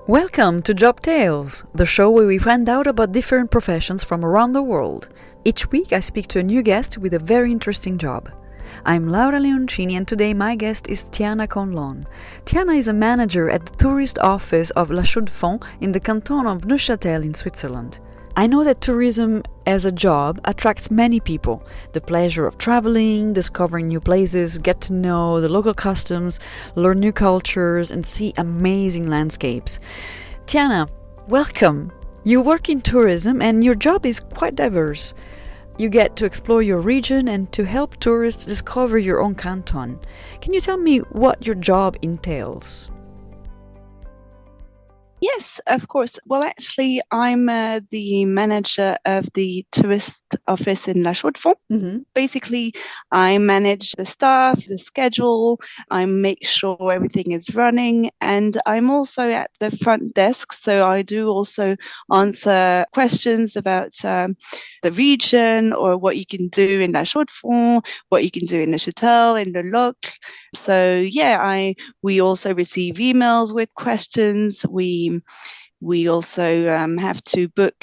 Welcome to Job Tales, the show where we find out about different professions from around the world. Each week I speak to a new guest with a very interesting job. I'm Laura Leoncini and today my guest is Tiana Conlon. Tiana is a manager at the tourist office of Chaux in the canton of Neuchatel in Switzerland. I know that tourism as a job attracts many people. The pleasure of traveling, discovering new places, get to know the local customs, learn new cultures, and see amazing landscapes. Tiana, welcome! You work in tourism and your job is quite diverse. You get to explore your region and to help tourists discover your own canton. Can you tell me what your job entails? Yes, of course. Well, actually, I'm the manager of the tourist office in Chaux. Basically, I manage the staff, the schedule, I make sure everything is running, and I'm also at the front desk. So I do also answer questions about the region or what you can do in Chaux, what you can do in Neuchatel, in the Loc. So yeah, we also receive emails with questions. We also have to book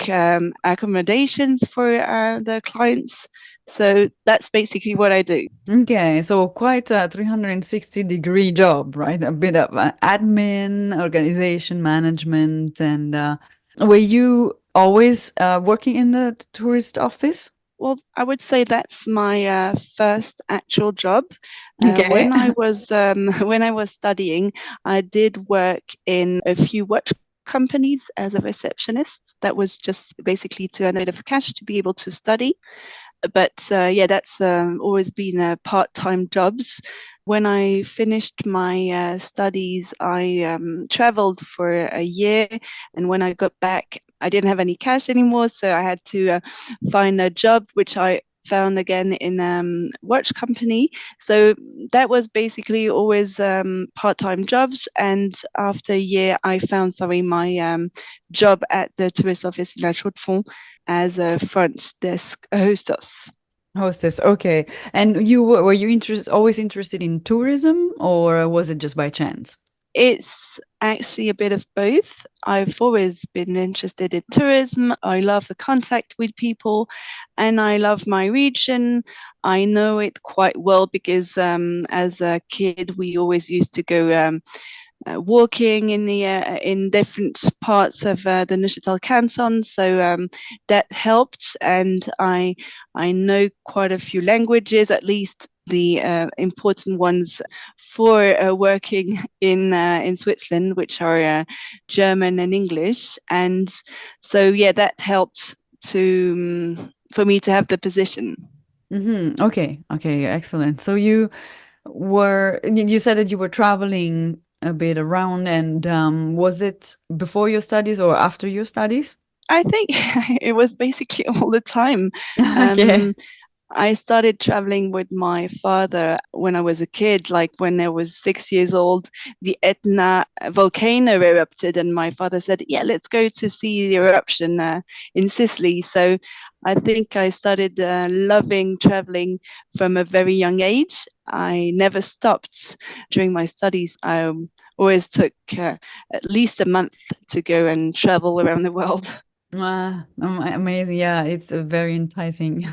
accommodations for the clients. So that's basically what I do. Okay, so quite a 360-degree job, right? A bit of admin, organization, management, and were you always working in the tourist office? Well, I would say that's my first actual job. Okay. When I was when I was studying, I did work in a few watch companies as a receptionist. That was just basically to earn a bit of cash to be able to study. But yeah, that's always been part-time jobs. When I finished my studies, I traveled for a year, and when I got back, I didn't have any cash anymore, so I had to find a job, which I found again in watch company. So that was basically always part-time jobs. And after a year, I found my job at the tourist office in La Chaux-de-Fonds as a front desk hostess. Hostess, okay. And were you always interested in tourism, or was it just by chance? It's actually a bit of both. I've always been interested in tourism. I love the contact with people and I love my region. I know it quite well because as a kid, we always used to go walking in different parts of the Neuchatel canton, so that helped. And I know quite a few languages, at least the important ones for working in Switzerland, which are German and English. And so yeah, that helped to for me to have the position. Mm-hmm. Okay, excellent. So you said that you were traveling a bit around, and was it before your studies or after your studies? I think it was basically all the time. Okay. I started traveling with my father when I was a kid, like when I was 6 years old. The Etna volcano erupted, and my father said, "Yeah, let's go to see the eruption in Sicily." So I think I started loving traveling from a very young age. I never stopped during my studies. I always took at least a month to go and travel around the world. Amazing. Yeah, it's a very enticing,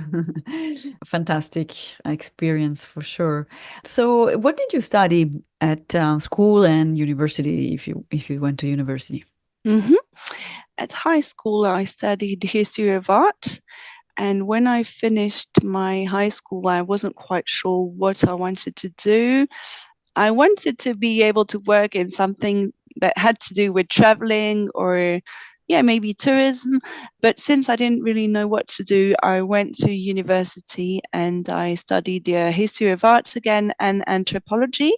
fantastic experience for sure. So, what did you study at school and university, if you went to university? Mm-hmm. At high school, I studied history of art. And when I finished my high school, I wasn't quite sure what I wanted to do. I wanted to be able to work in something that had to do with traveling or yeah, maybe tourism. But since I didn't really know what to do, I went to university and I studied history of arts again and anthropology.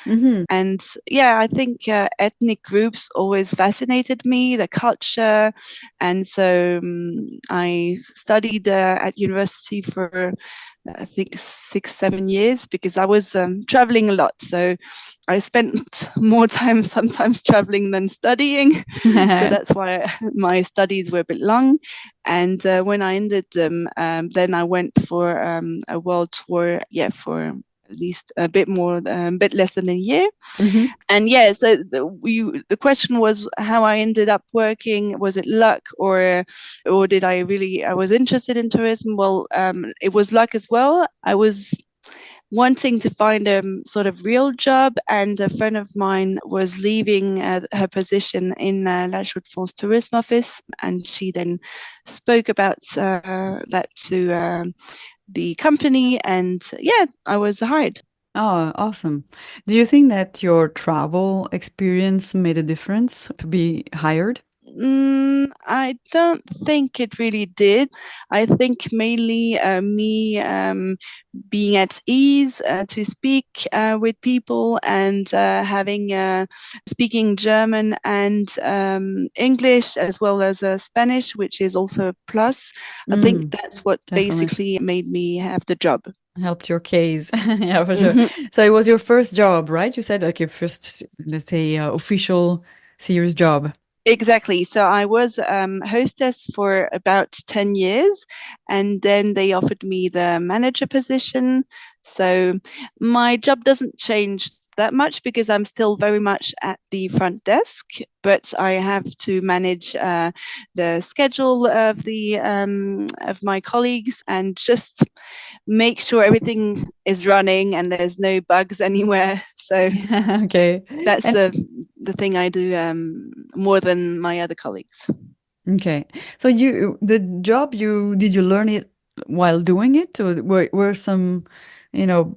Mm-hmm. And yeah, I think ethnic groups always fascinated me, the culture. And so I studied at university for I think 6, 7 years because I was traveling a lot. So I spent more time sometimes traveling than studying. So that's why my studies were a bit long. And when I ended them, then I went for a world tour, yeah, for at least a bit more, a bit less than a year. Mm-hmm. And yeah, so the question was how I ended up working. Was it luck, or did I was interested in tourism? Well, it was luck as well. I was wanting to find a sort of real job, and a friend of mine was leaving her position in La Chaux-de-Fonds tourism office, and she then spoke about that to the company, and yeah, I was hired. Oh, awesome. Do you think that your travel experience made a difference to be hired? I don't think it really did. I think mainly me being at ease to speak with people, and having speaking German and English, as well as Spanish, which is also a plus. I think Mm, that's what definitely basically made me have the job. helped your case. Yeah, for sure. Mhm. So it was your first job, right? You said like your first, let's say, official serious job. Exactly. So I was hostess for about 10 years, and then they offered me the manager position. So my job doesn't change that much because I'm still very much at the front desk, but I have to manage the schedule of my colleagues, and just make sure everything is running and there's no bugs anywhere. So Yeah, okay. that's And the thing I do more than my other colleagues. okay. So the job did you learn it while doing it, or were some, you know,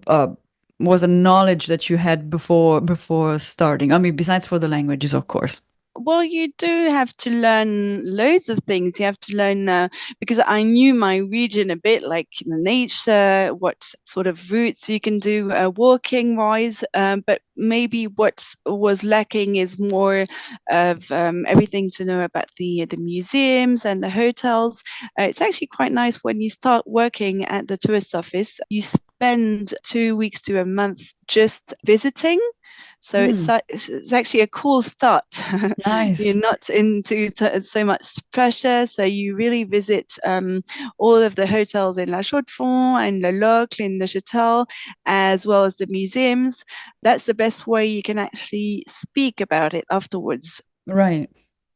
was a knowledge that you had before starting? I mean, besides for the languages, of course. Well, you do have to learn loads of things. You have to learn because I knew my region a bit, like the nature, what sort of routes you can do walking wise. But maybe what was lacking is more of everything to know about the museums and the hotels. It's actually quite nice when you start working at the tourist office. You spend 2 weeks to a month just visiting, so Mm, it's actually a cool start. You're nice. not into so much pressure, so you really visit all of the hotels in La Chaux-de-Fonds and Le Locle in Neuchatel, as well as the museums. That's the best way you can actually speak about it afterwards. Right.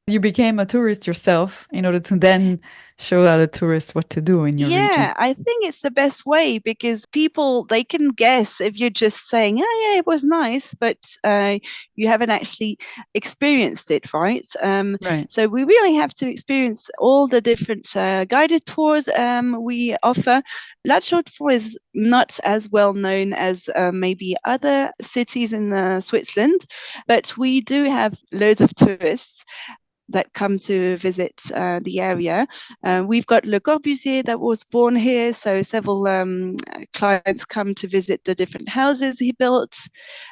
You became a tourist yourself in order to then show other tourists what to do in your region. Yeah, I think it's the best way because people they can guess if you're just saying, "Oh yeah, it was nice," but you haven't actually experienced it, right? Right. So we really have to experience all the different guided tours we offer. La Chaux-de-Fonds is not as well known as maybe other cities in Switzerland, but we do have loads of tourists that come to visit the area. We've got Le Corbusier that was born here, so several clients come to visit the different houses he built.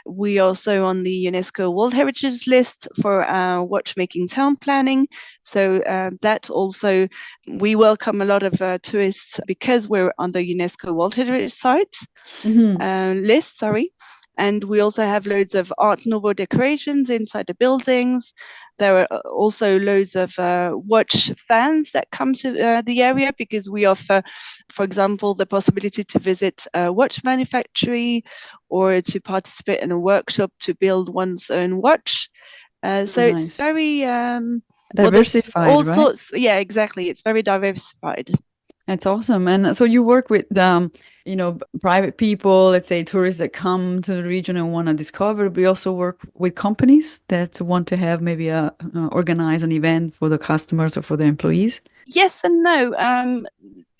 We also on the UNESCO World Heritage List for watchmaking town planning. So that also we welcome a lot of tourists because we're on the UNESCO World Heritage Site Hmm. list. Sorry. And we also have loads of Art Nouveau decorations inside the buildings. There are also loads of watch fans that come to the area because we offer, for example, the possibility to visit a watch manufactory or to participate in a workshop to build one's own watch. So it's Nice. very, well, there's Diversified, all right? sorts. Yeah, exactly. It's very diversified. That's awesome. And so you work with, private people, let's say tourists that come to the region and want to discover. We also work with companies that want to have maybe organize an event for the customers or for the employees. Yes and no.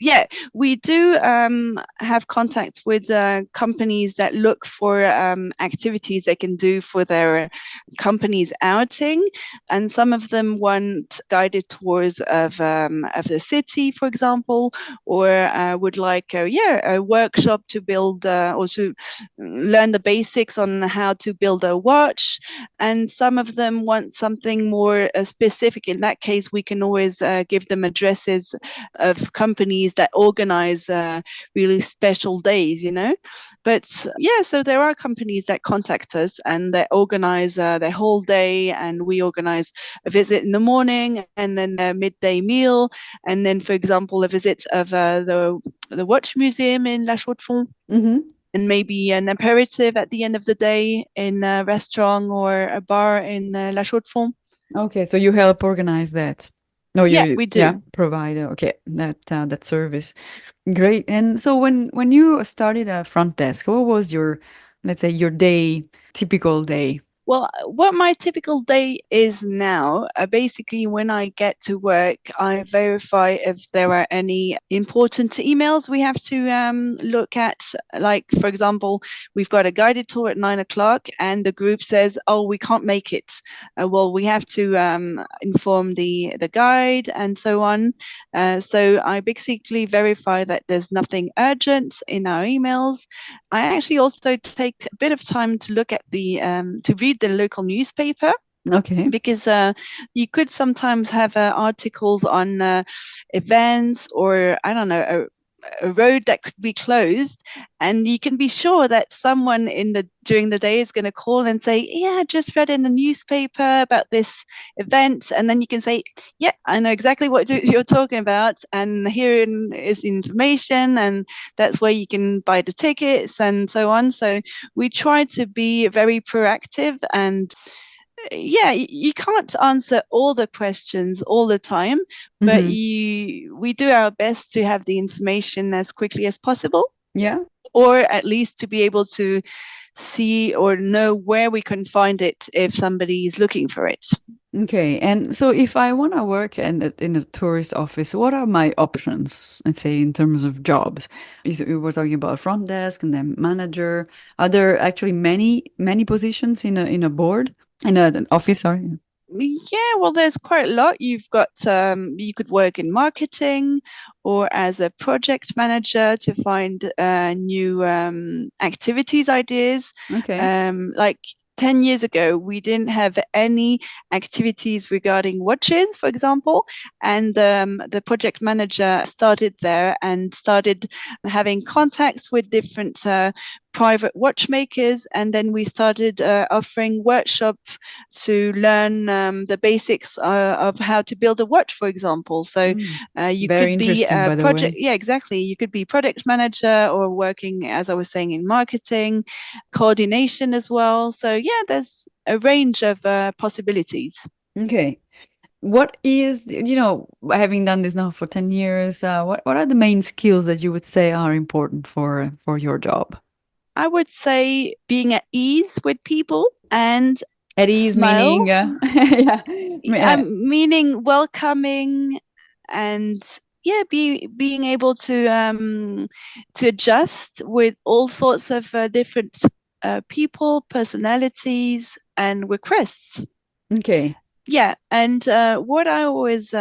Yeah, we do have contacts with companies that look for activities they can do for their company's outing, and some of them want guided tours of the city, for example, or would like a workshop to build or to learn the basics on how to build a watch, and some of them want something more specific. In that case, we can always give them addresses of companies that organize really special days, you know. But yeah, so there are companies that contact us and they organize their whole day, and we organize a visit in the morning and then a midday meal, and then, for example, a visit of the watch museum in La Chaux-de-Fonds. Hmm. and maybe an aperitif at the end of the day in a restaurant or a bar in La Chaux-de-Fonds. Okay, so you help organize that. No, Yeah, you we yeah, do. provide okay, that service. Great. And so when you started a front desk, what was your, let's say, your day, typical day? Well, what my typical day is now, basically when I get to work, I verify if there are any important emails we have to look at. Like, for example, we've got a guided tour at 9 o'clock and the group says, oh, we can't make it. Well, we have to inform the guide and so on. So I basically verify that there's nothing urgent in our emails. I actually also take a bit of time to look at to read the local newspaper, Okay. because you could sometimes have articles on events, or I don't know, a road that could be closed, and you can be sure that someone during the day is going to call and say, yeah, I just read in the newspaper about this event, and then you can say, yeah, I know exactly what you're talking about, and here is the information, and that's where you can buy the tickets and so on. So we try to be very proactive, and yeah, you can't answer all the questions all the time, but Hmm. we do our best to have the information as quickly as possible, Yeah. or at least to be able to see or know where we can find it if somebody is looking for it. Okay. And so if I want to work in a tourist office, what are my options, let's say, in terms of jobs? You were talking about front desk and then manager. Are there actually many positions in a board, in an office, sorry? Yeah, well, there's quite a lot. You've got you could work in marketing or as a project manager to find new activities ideas. Okay. Like 10 years ago, we didn't have any activities regarding watches, for example, and the project manager started there and started having contacts with different private watchmakers, and then we started offering workshops to learn the basics of how to build a watch, for example. So Mm. you Very could be interesting, a by the project, way. yeah, exactly. You could be product manager or working, as I was saying, in marketing, coordination as well. So yeah, there's a range of possibilities. Okay. What is, having done this now for 10 years, what are the main skills that you would say are important for your job? I would say being at ease with people and At ease smile, meaning, yeah, meaning welcoming, and yeah, being able to adjust with all sorts of different people, personalities, and requests. okay. Yeah, and what I always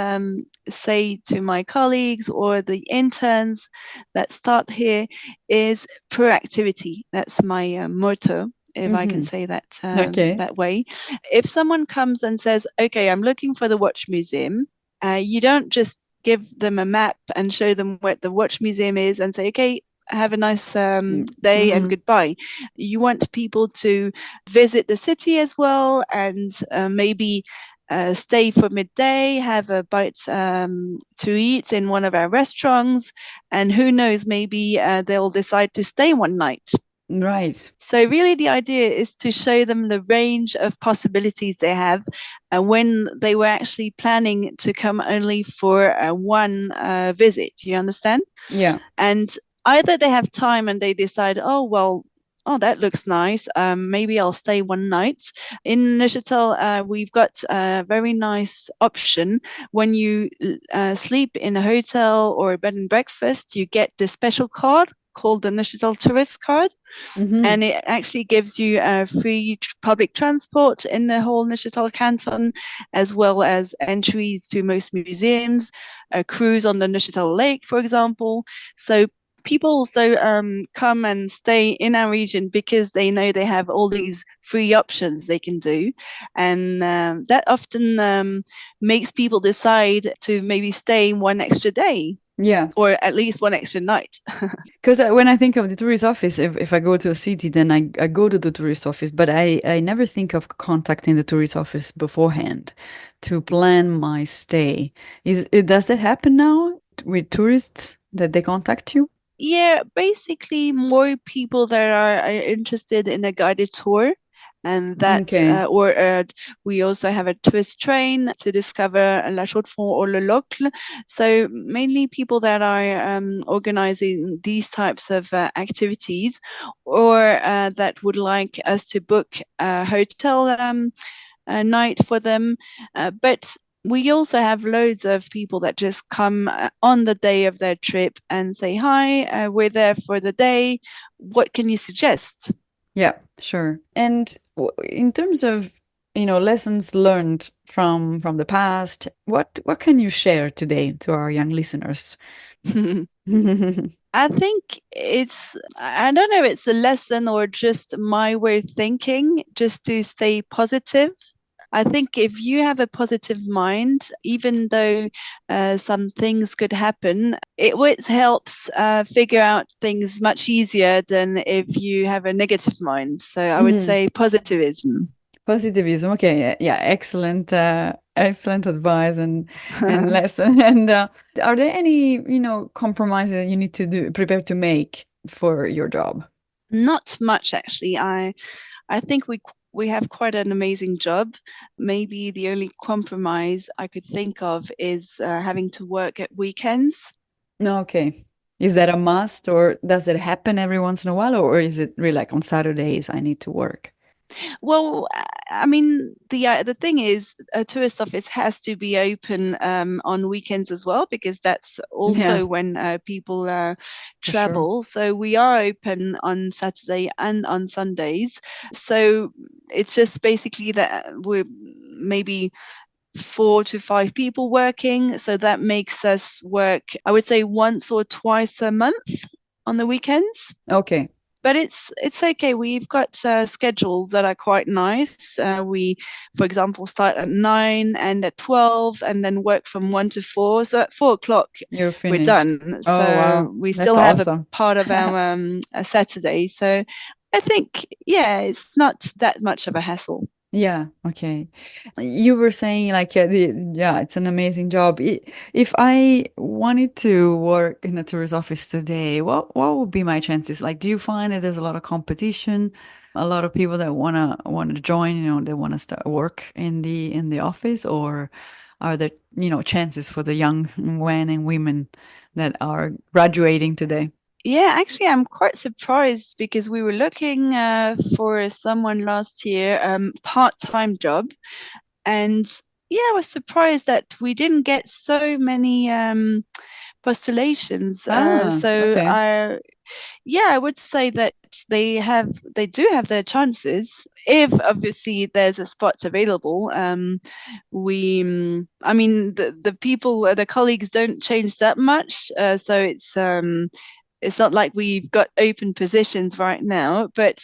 say to my colleagues or the interns that start here is proactivity. That's my motto, if I can Hmm. say that Okay. that way. If someone comes and says, "Okay, I'm looking for the watch museum," you don't just give them a map and show them where the watch museum is and say, "Okay, have a nice day and Mm-hmm. goodbye." You want people to visit the city as well, and maybe stay for midday, have a bite to eat in one of our restaurants, and who knows, maybe they'll decide to stay one night. Right. So, really, the idea is to show them the range of possibilities they have, and when they were actually planning to come only for one visit, you understand? Yeah. And either they have time and they decide, oh, well, oh, that looks nice. Maybe I'll stay one night. In Neuchatel, we've got a very nice option. When you sleep in a hotel or a bed and breakfast, you get this special card called the Neuchatel Tourist Card, Hmm. and it actually gives you free public transport in the whole Neuchatel canton, as well as entries to most museums, a cruise on the Neuchatel Lake, for example. So people also come and stay in our region because they know they have all these free options they can do, and that often makes people decide to maybe stay one extra day Yeah. or at least one extra night. Because when I think of the tourist office, if I go to a city, then I go to the tourist office, but I never think of contacting the tourist office beforehand to plan my stay. Does that happen now with tourists that they contact you? Yeah, basically more people that are interested in a guided tour. And that, Okay. we also have a tourist train to discover La Chaux-de-Fonds or Le Locle. So mainly people that are organizing these types of activities, or that would like us to book a hotel night for them. But we also have loads of people that just come on the day of their trip and say, "Hi, we're there for the day. What can you suggest?" Yeah, sure. And in terms of, lessons learned from the past, what can you share today to our young listeners? I think I don't know, it's a lesson or just my way of thinking, just to stay positive. I think if you have a positive mind, even though some things could happen, it always helps figure out things much easier than if you have a negative mind. So I would Mhm. say positivism. Positivism. Okay, yeah, yeah, excellent, excellent advice and lesson. And are there any, compromises that you need to prepare to make for your job? Not much, actually. I think we have quite an amazing job. Maybe the only compromise I could think of is having to work at weekends. No, okay. Is that a must, or does it happen every once in a while, or is it really like on Saturdays I need to work? Well, I mean, the thing is, a tourist office has to be open on weekends as well, because that's Yeah, also when people for sure. travel. So we are open on Saturday and on Sundays. So it's just basically that we're maybe 4 to 5 people working. So that makes us work, I would say, once or twice a month on the weekends. Okay. But it's okay. We've got schedules that are quite nice. We, for example, start at 9 and at 12, and then work from 1 to 4. So at 4 o'clock, You're we're finished. done. Oh, So wow. we still That's have a awesome. part of our a Saturday. So I think, yeah, it's not that much of a hassle. Yeah, okay. You were saying like yeah, it's an amazing job. If I wanted to work in a tourist office today, what would be my chances? Like, do you find that there's a lot of competition, a lot of people that wanna join, they wanna start work in the office, or are there, chances for the young men and women that are graduating today? Yeah, actually, I'm quite surprised because we were looking for someone last year, part-time job, and yeah, I was surprised that we didn't get so many postulations. Ah, So okay. yeah, I would say that they do have their chances if obviously there's a spot available. I mean, the people, the colleagues don't change that much, so it's not like we've got open positions right now, but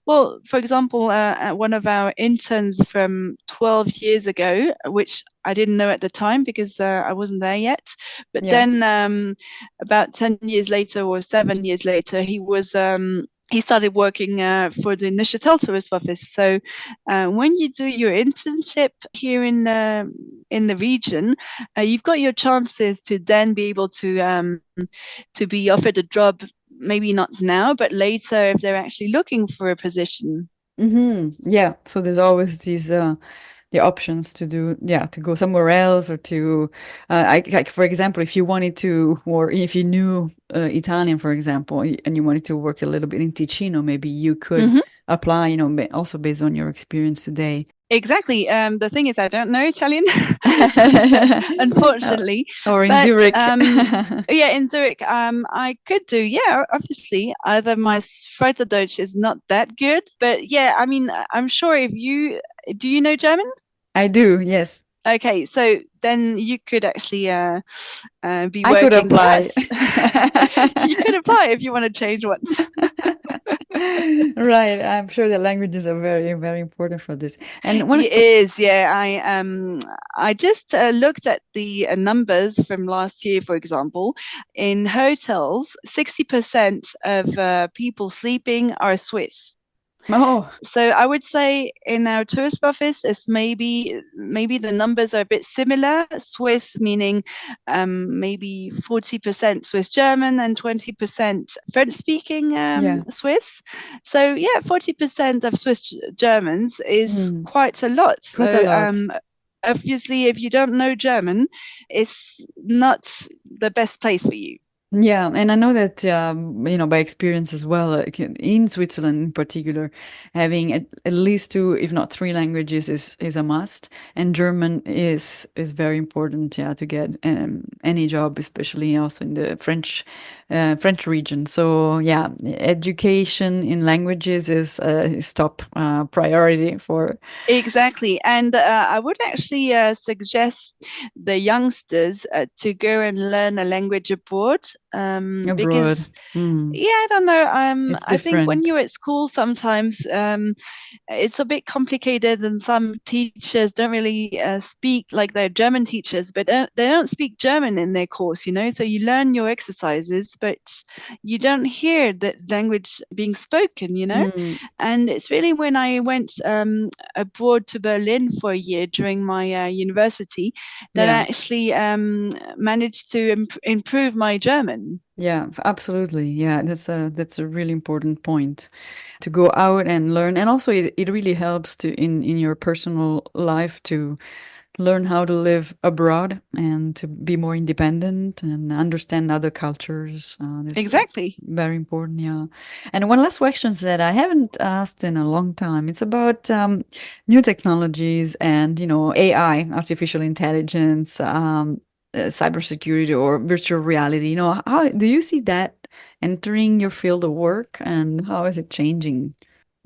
well, for example, one of our interns from 12 years ago, which I didn't know at the time because I wasn't there yet, but Yeah. then about 10 years later or 7 years later, he started working for the Neuchatel tourist office. So when you do your internship here in the region, you've got your chances to then be able to be offered a job, maybe not now, but later if they're actually looking for a position. Mm-hmm. Yeah. So there's always these the options to do, yeah, to go somewhere else, or to like, for example, if you wanted to, or if you knew Italian, for example, and you wanted to work a little bit in Ticino, maybe you could Mhm. apply, also based on your experience today. Exactly. The thing is, I don't know Italian, Uh, unfortunately. or in But Zurich. yeah, in Zurich, I could do. Yeah, obviously, either my Schweizerdeutsch is not that good, but yeah, I mean, I'm sure if you do, you know German? I do, yes. Okay, so then you could actually be I could working for apply. us. You could apply if you want to change once. Right. I'm sure the languages are very, very important for this. And It is, yeah. I just looked at the numbers from last year, for example. In hotels, 60% of people sleeping are Swiss. Oh, So I would say in our tourist office, it's maybe the numbers are a bit similar. Swiss meaning maybe 40% Swiss German and 20% French speaking yeah, Swiss. So yeah, 40% of Swiss Germans is mm, quite a lot. quite a So lot. obviously, if you don't know German, it's not the best place for you. Yeah, and I know that by experience as well, like in Switzerland in particular, having at least two, if not three languages is a must, and German is very important, yeah, to get any job, especially also in the French region. So yeah, education in languages is top priority for Exactly. And I would actually suggest the youngsters to go and learn a language abroad abroad. because, Mm, yeah, I don't know. it's I think when different. you're at school, sometimes it's a bit complicated, and some teachers don't really speak like their German teachers, but they don't speak German in their course, you know. So you learn your exercises, but you don't hear the language being spoken, you know. Mm, And it's really when I went abroad to Berlin for a year during my university that I yeah. actually managed to improve my German. Yeah, absolutely. Yeah, that's a really important point to go out and learn. And also it really helps to in your personal life to learn how to live abroad and to be more independent and understand other cultures. This is Exactly. very important, yeah. And one last question that I haven't asked in a long time. It's about new technologies and, AI, artificial intelligence, cybersecurity or virtual reality. How do you see that entering your field of work and how is it changing?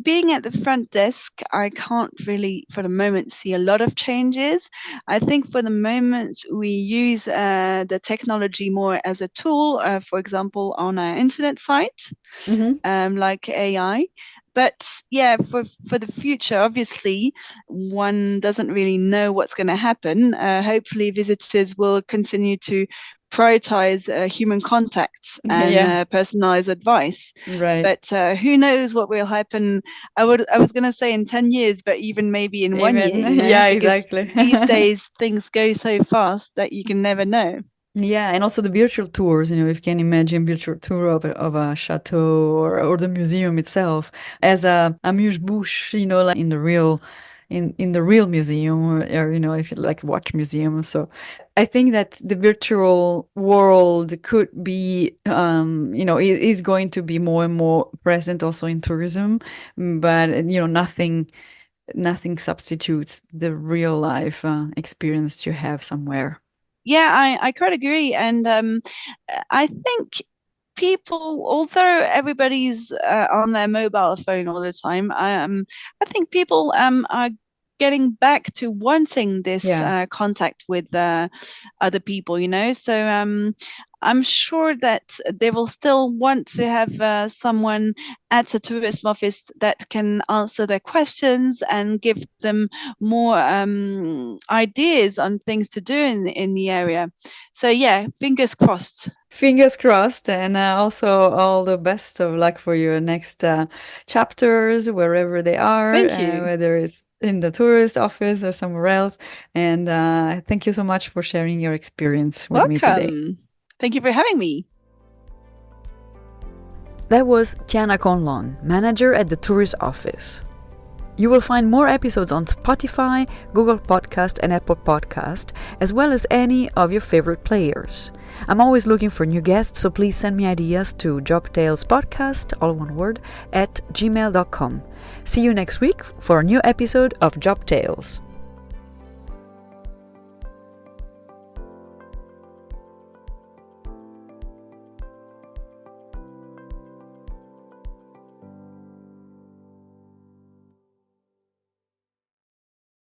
Being at the front desk, I can't really, for the moment, see a lot of changes. I think for the moment, we use the technology more as a tool, for example, on our internet site, Hmm. like AI. But yeah, for the future, obviously, one doesn't really know what's going to happen. Hopefully, visitors will continue to prioritize human contacts and Yeah, personalized advice. right. But who knows what will happen? I was going to say in 10 years, but even maybe in 1 year, Even, you know, yeah, because exactly. these days things go so fast that you can never know. Yeah, and also the virtual tours, if you can imagine virtual tour of a chateau or the museum itself as a amuse-bouche, like in the real museum or if you like watch museums. So I think that the virtual world could be is going to be more and more present also in tourism, but nothing substitutes the real life experience you have somewhere. Yeah, I quite agree. And I think people, although everybody's on their mobile phone all the time, I think people are getting back to wanting this Yeah. contact with other people, you know. So I'm sure that they will still want to have someone at a tourism office that can answer their questions and give them more ideas on things to do in the area. So yeah, fingers crossed. Fingers crossed, and also all the best of luck for your next chapters, wherever they are, Thank you. whether it's in the tourist office or somewhere else. And thank you so much for sharing your experience with me today. Welcome. Thank you for having me. That was Tiana Conlon, manager at the tourist office. You will find more episodes on Spotify, Google Podcast, and Apple Podcast, as well as any of your favorite players. I'm always looking for new guests, so please send me ideas to jobtalespodcast, all one word, @gmail.com. See you next week for a new episode of Job Tales.